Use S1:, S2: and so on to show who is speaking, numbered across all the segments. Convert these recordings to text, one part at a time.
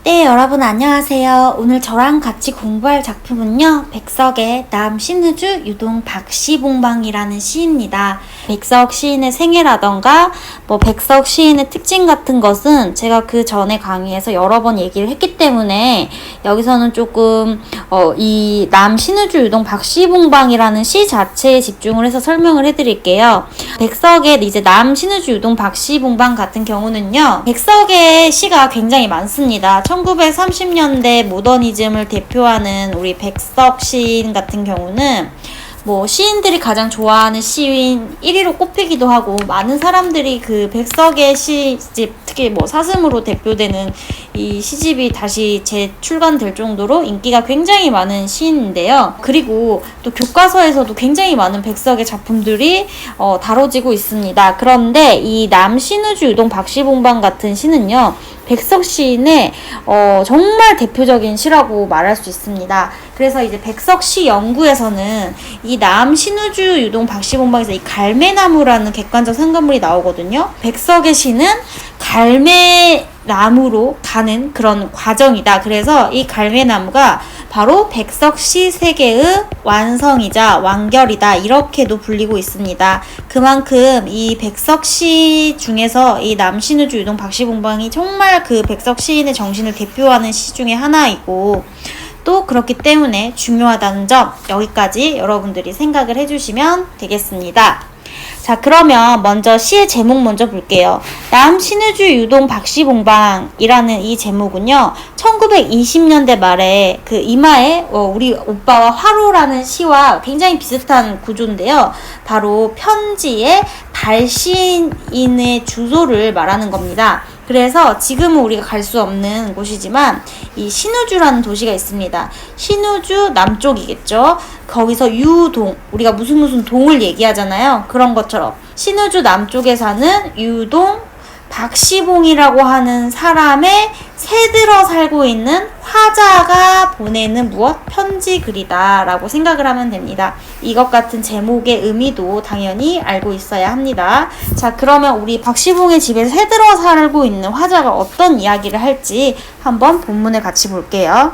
S1: 네, 여러분 안녕하세요. 오늘 저랑 같이 공부할 작품은요, 백석의 남 신의주 유동 박시봉방이라는 시입니다. 백석 시인의 생애라던가 백석 시인의 특징 같은 것은 제가 그 전에 강의에서 여러 번 얘기를 했기 때문에 여기서는 조금 이 남 신의주 유동 박시봉방이라는 시 자체에 집중을 해서 설명을 해드릴게요. 백석의 이제 남 신의주 유동 박시봉방 같은 경우는요, 백석의 시가 굉장히 많습니다. 1930년대 모더니즘을 대표하는 우리 백석 시인 같은 경우는 시인들이 가장 좋아하는 시인 1위로 꼽히기도 하고, 많은 사람들이 그 백석의 시집, 특히 사슴으로 대표되는 이 시집이 다시 재출간될 정도로 인기가 굉장히 많은 시인인데요. 그리고 또 교과서에서도 굉장히 많은 백석의 작품들이 다뤄지고 있습니다. 그런데 이 남신의주 유동 박시봉방 같은 시는요, 백석 시인의 정말 대표적인 시라고 말할 수 있습니다. 그래서 이제 백석 시 연구에서는 이 남 신의주 유동 박시봉방에서 이 갈매나무라는 객관적 상관물이 나오거든요. 백석의 시는 갈매나무로 가는 그런 과정이다. 그래서 이 갈매나무가 바로 백석 시 세계의 완성이자 완결이다, 이렇게도 불리고 있습니다. 그만큼 이 백석 시 중에서 이 남신의주 유동 박시봉방이 정말 그 백석 시인의 정신을 대표하는 시 중에 하나이고, 또 그렇기 때문에 중요하다는 점, 여기까지 여러분들이 생각을 해주시면 되겠습니다. 자, 그러면 먼저 시의 제목 먼저 볼게요. 남 신의주 유동 박시봉방이라는 이 제목은요, 1920년대 말에 그 이마에 우리 오빠와 화로라는 시와 굉장히 비슷한 구조인데요. 바로 편지의 발시인의 주소를 말하는 겁니다. 그래서 지금은 우리가 갈 수 없는 곳이지만 이 신의주라는 도시가 있습니다. 신의주 남쪽이겠죠. 거기서 유동, 우리가 무슨 동을 얘기하잖아요. 그런 것처럼 신의주 남쪽에 사는 유동 박시봉이라고 하는 사람의 새들어 살고 있는 화자가 보내는 편지 글이다 라고 생각을 하면 됩니다. 이것 같은 제목의 의미도 당연히 알고 있어야 합니다. 자, 그러면 우리 박시봉의 집에 새들어 살고 있는 화자가 어떤 이야기를 할지 한번 본문을 같이 볼게요.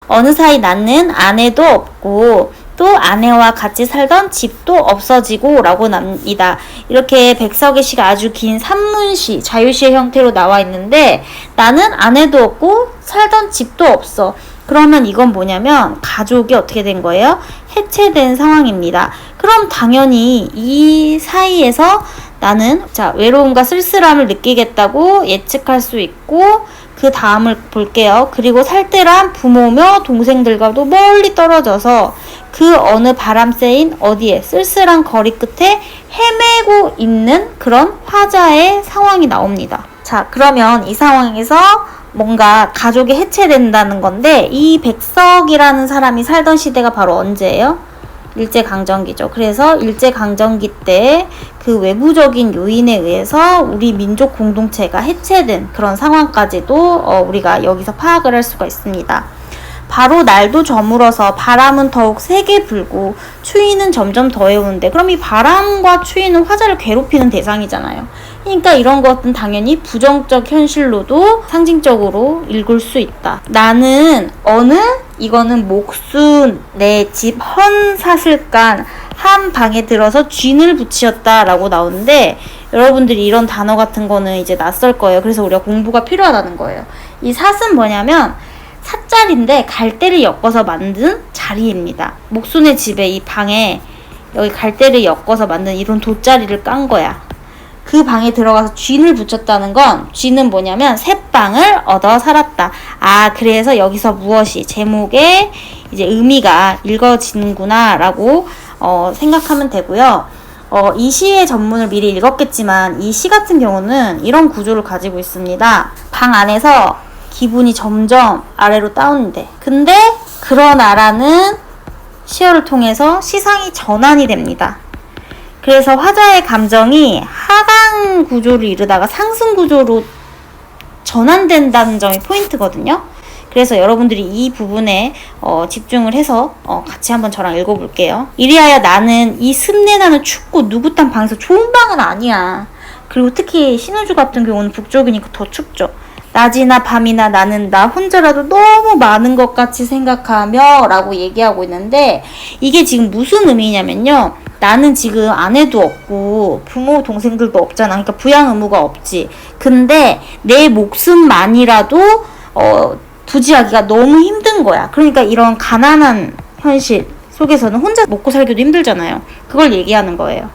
S1: 어느 사이 낳는 아내도 없고 또 아내와 같이 살던 집도 없어지고 라고 납니다. 이렇게 백석의 시가 아주 긴 산문시, 자유시의 형태로 나와 있는데, 나는 아내도 없고 살던 집도 없어. 그러면 이건 뭐냐면 가족이 어떻게 된 거예요? 해체된 상황입니다. 그럼 당연히 이 사이에서 나는 외로움과 쓸쓸함을 느끼겠다고 예측할 수 있고, 그 다음을 볼게요. 그리고 살뜰한 부모며 동생들과도 멀리 떨어져서 그 어느 바람새인 어디에 쓸쓸한 거리 끝에 헤매고 있는 그런 화자의 상황이 나옵니다. 자, 그러면 이 상황에서 뭔가 가족이 해체된다는 건데, 이 백석이라는 사람이 살던 시대가 바로 언제예요? 일제강점기죠. 그래서 일제강점기 때 그 외부적인 요인에 의해서 우리 민족 공동체가 해체된 그런 상황까지도 우리가 여기서 파악을 할 수가 있습니다. 바로 날도 저물어서 바람은 더욱 세게 불고 추위는 점점 더해오는데, 그럼 이 바람과 추위는 화자를 괴롭히는 대상이잖아요. 그러니까 이런 것은 당연히 부정적 현실로도 상징적으로 읽을 수 있다. 나는 이거는 목순 내 집 헌사슬간 한 방에 들어서 쥔을 붙이었다 라고 나오는데, 여러분들이 이런 단어 같은 거는 이제 낯설 거예요. 그래서 우리가 공부가 필요하다는 거예요. 이 삿은 뭐냐면 삿자리인데 갈대를 엮어서 만든 자리입니다. 목순의 집에 이 방에 여기 갈대를 엮어서 만든 이런 돗자리를 깐 거야. 그 방에 들어가서 쥔을 붙였다는 건, 쥔은 뭐냐면 새방을 얻어 살았다. 그래서 여기서 무엇이 제목의 이제 의미가 읽어지는구나 라고 생각하면 되고요. 이 시의 전문을 미리 읽었겠지만 이 시 같은 경우는 이런 구조를 가지고 있습니다. 방 안에서 기분이 점점 아래로 다운돼. 근데 그러나라는 시어를 통해서 시상이 전환이 됩니다. 그래서 화자의 감정이 하강 구조를 이루다가 상승 구조로 전환된다는 점이 포인트거든요. 그래서 여러분들이 이 부분에 집중을 해서 같이 한번 저랑 읽어볼게요. 이리하여 나는 이 습내나는 춥고 누구딴 방에서 좋은 방은 아니야. 그리고 특히 신의주 같은 경우는 북쪽이니까 더 춥죠. 낮이나 밤이나 나는 나 혼자라도 너무 많은 것 같이 생각하며 라고 얘기하고 있는데, 이게 지금 무슨 의미냐면요. 나는 지금 아내도 없고 부모 동생들도 없잖아. 그러니까 부양 의무가 없지. 근데 내 목숨만이라도 부지하기가 너무 힘든 거야. 그러니까 이런 가난한 현실 속에서는 혼자 먹고 살기도 힘들잖아요. 그걸 얘기하는 거예요.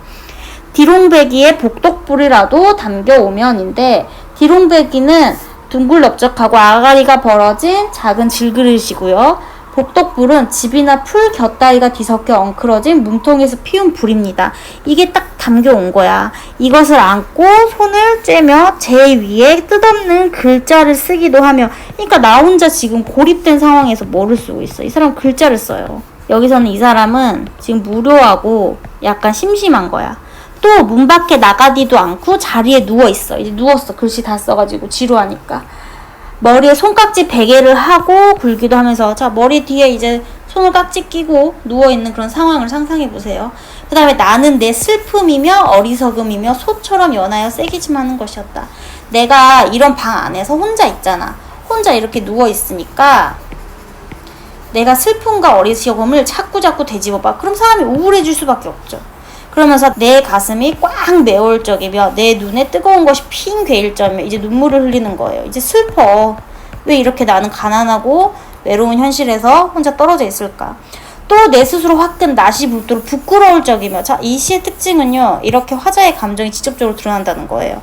S1: 디롱배기에 복덕불이라도 담겨오면인데, 디롱배기는 둥글넓적하고 아가리가 벌어진 작은 질그릇이고요. 복덕불은 집이나 풀 곁다리가 뒤섞여 엉클어진 문통에서 피운 불입니다. 이게 딱 담겨온 거야. 이것을 안고 손을 째며 제 위에 뜻없는 글자를 쓰기도 하며, 그러니까 나 혼자 지금 고립된 상황에서 뭐를 쓰고 있어. 이 사람 글자를 써요. 여기서는 이 사람은 지금 무료하고 약간 심심한 거야. 또 문 밖에 나가지도 않고 자리에 누워있어. 이제 누웠어. 글씨 다 써가지고 지루하니까. 머리에 손깍지 베개를 하고 굴기도 하면서, 자, 머리 뒤에 이제 손을 깍지 끼고 누워있는 그런 상황을 상상해보세요. 그 다음에 나는 내 슬픔이며 어리석음이며 소처럼 연하여 세기짐하는 것이었다. 내가 이런 방 안에서 혼자 있잖아. 혼자 이렇게 누워있으니까 내가 슬픔과 어리석음을 자꾸 되짚어봐. 그럼 사람이 우울해질 수밖에 없죠. 그러면서 내 가슴이 꽉 메울 적이며 내 눈에 뜨거운 것이 핑 괴일 점에 이제 눈물을 흘리는 거예요. 이제 슬퍼. 왜 이렇게 나는 가난하고 외로운 현실에서 혼자 떨어져 있을까? 또 내 스스로 화끈 낯이 붉도록 부끄러울 적이며, 자, 이 시의 특징은요, 이렇게 화자의 감정이 직접적으로 드러난다는 거예요.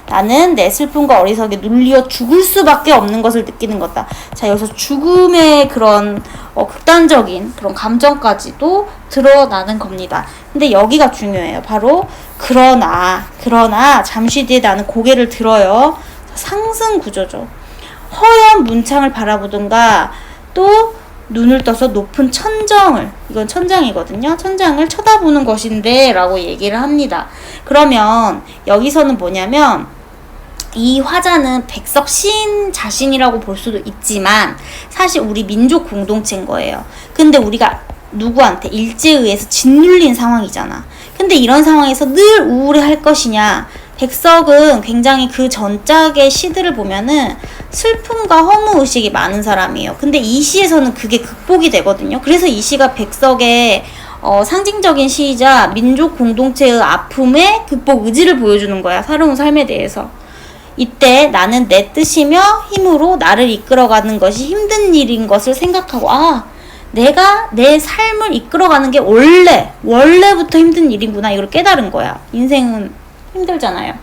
S1: 나는 내 슬픔과 어리석에 눌려 죽을 수밖에 없는 것을 느끼는 거다. 자, 여기서 죽음의 그런 극단적인 그런 감정까지도 드러나는 겁니다. 근데 여기가 중요해요. 바로 그러나 잠시 뒤에 나는 고개를 들어요. 상승 구조죠. 허연 문창을 바라보든가 또 눈을 떠서 높은 천정을, 이건 천장이거든요. 천장을 쳐다보는 것인데 라고 얘기를 합니다. 그러면 여기서는 뭐냐면, 이 화자는 백석 시인 자신이라고 볼 수도 있지만 사실 우리 민족 공동체인 거예요. 근데 우리가 누구한테 일제에 의해서 짓눌린 상황이잖아. 근데 이런 상황에서 늘 우울해할 것이냐? 백석은 굉장히 그 전작의 시들을 보면은 슬픔과 허무의식이 많은 사람이에요. 근데 이 시에서는 그게 극복이 되거든요. 그래서 이 시가 백석의 상징적인 시이자 민족 공동체의 아픔의 극복 의지를 보여주는 거야. 살아온 삶에 대해서. 이때 나는 내 뜻이며 힘으로 나를 이끌어가는 것이 힘든 일인 것을 생각하고, 내가 내 삶을 이끌어가는 게 원래부터 힘든 일이구나, 이걸 깨달은 거야. 인생은 힘들잖아요.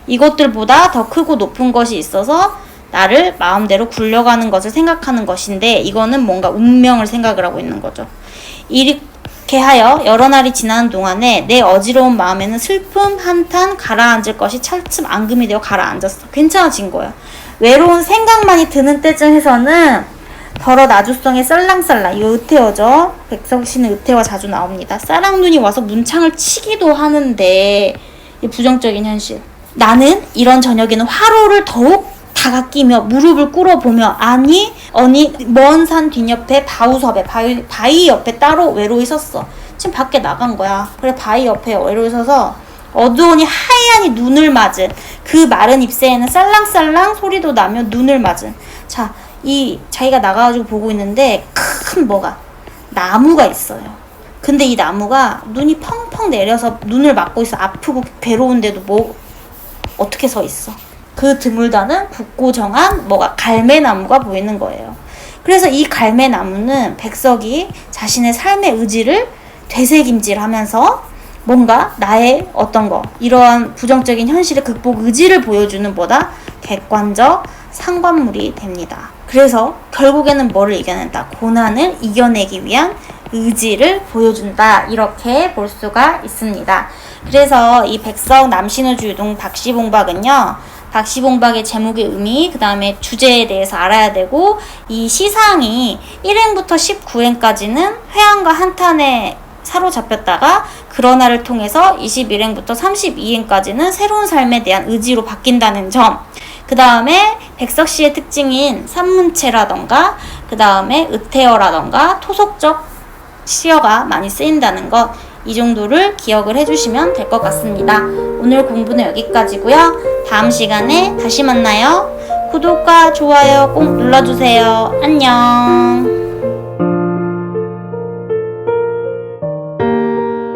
S1: 이것들보다 더 크고 높은 것이 있어서 나를 마음대로 굴려가는 것을 생각하는 것인데, 이거는 뭔가 운명을 생각을 하고 있는 거죠. 이렇게 하여 여러 날이 지나는 동안에 내 어지러운 마음에는 슬픔 한탄 가라앉을 것이 차츰 앙금이 되어 가라앉았어. 괜찮아진 거야. 외로운 생각만이 드는 때쯤에서는 더러 나주성의 썰랑썰랑, 이거 의태어죠. 백석시는 의태어가 자주 나옵니다. 쌀랑눈이 와서 문창을 치기도 하는데, 부정적인 현실. 나는 이런 저녁에는 화로를 더욱 다가끼며 무릎을 꿇어보며, 아니 먼 산 뒷옆에 바우섭에 바위 옆에 따로 외로이 섰어. 지금 밖에 나간 거야. 그래, 바위 옆에 외로이 서서 어두우니 하얀이 눈을 맞은, 그 마른 잎새에는 쌀랑쌀랑 소리도 나며 눈을 맞은. 자, 이 자기가 나가가지고 보고 있는데 큰 나무가 있어요. 근데 이 나무가 눈이 펑펑 내려서 눈을 막고 있어. 아프고 괴로운데도 어떻게 서 있어. 그 드물다는 붓고 정한 갈매나무가 보이는 거예요. 그래서 이 갈매나무는 백석이 자신의 삶의 의지를 되새김질하면서 뭔가 나의 이러한 부정적인 현실의 극복 의지를 보여주는 보다 객관적 상관물이 됩니다. 그래서 결국에는 뭐를 이겨낸다? 고난을 이겨내기 위한 의지를 보여준다. 이렇게 볼 수가 있습니다. 그래서 이 백석 남신우주 유동 박시봉박은요, 박시봉박의 제목의 의미, 그 다음에 주제에 대해서 알아야 되고, 이 시상이 1행부터 19행까지는 회한과 한탄에 사로잡혔다가 그러나를 통해서 21행부터 32행까지는 새로운 삶에 대한 의지로 바뀐다는 점, 그 다음에 백석시의 특징인 산문체라던가 그 다음에 의태어라던가 토속적 시어가 많이 쓰인다는 것, 이 정도를 기억을 해주시면 될 것 같습니다. 오늘 공부는 여기까지고요. 다음 시간에 다시 만나요. 구독과 좋아요 꼭 눌러주세요. 안녕.